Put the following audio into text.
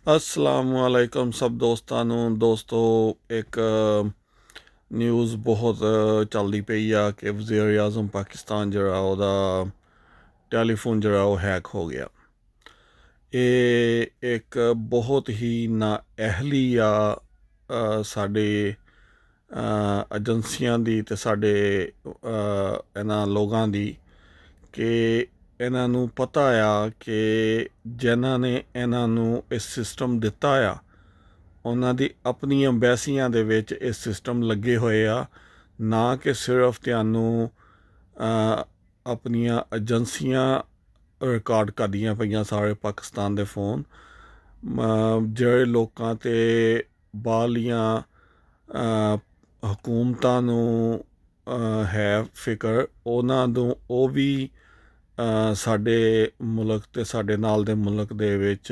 ਅਸਲਾਮੁਅਲੈਕਮ ਸਭ ਦੋਸਤਾਂ ਨੂੰ। ਦੋਸਤੋ, ਇੱਕ ਨਿਊਜ਼ ਬਹੁਤ ਚੱਲਦੀ ਪਈ ਆ ਕਿ ਵਜ਼ੀਰ ਆਜ਼ਮ ਪਾਕਿਸਤਾਨ ਜਿਹੜਾ ਉਹਦਾ ਟੈਲੀਫੋਨ ਜਿਹੜਾ ਉਹ ਹੈਕ ਹੋ ਗਿਆ। ਇਹ ਇੱਕ ਬਹੁਤ ਹੀ ਨਾਅਹਿਲੀ ਆ ਸਾਡੇ ਏਜੰਸੀਆਂ ਦੀ ਅਤੇ ਸਾਡੇ ਇਹਨਾਂ ਲੋਕਾਂ ਦੀ, ਕਿ ਇਹਨਾਂ ਨੂੰ ਪਤਾ ਆ ਕਿ ਜਿਨ੍ਹਾਂ ਨੇ ਇਹਨਾਂ ਨੂੰ ਇਹ ਸਿਸਟਮ ਦਿੱਤਾ ਆ ਉਹਨਾਂ ਦੀ ਆਪਣੀ ਅੰਬੈਸੀਆਂ ਦੇ ਵਿੱਚ ਇਹ ਸਿਸਟਮ ਲੱਗੇ ਹੋਏ ਆ, ਨਾ ਕਿ ਸਿਰਫ ਤੁਹਾਨੂੰ ਆਪਣੀਆਂ ਏਜੰਸੀਆਂ ਰਿਕਾਰਡ ਕਰਦੀਆਂ ਪਈਆਂ ਸਾਰੇ ਪਾਕਿਸਤਾਨ ਦੇ ਫੋਨ। ਜਿਹੜੇ ਲੋਕਾਂ 'ਤੇ ਬਾਹਰਲੀਆਂ ਹਕੂਮਤਾਂ ਨੂੰ ਹੈ ਫਿਕਰ, ਉਹਨਾਂ ਨੂੰ ਉਹ ਵੀ ਸਾਡੇ ਮੁਲਕ ਅਤੇ ਸਾਡੇ ਨਾਲ ਦੇ ਮੁਲਕ ਦੇ ਵਿੱਚ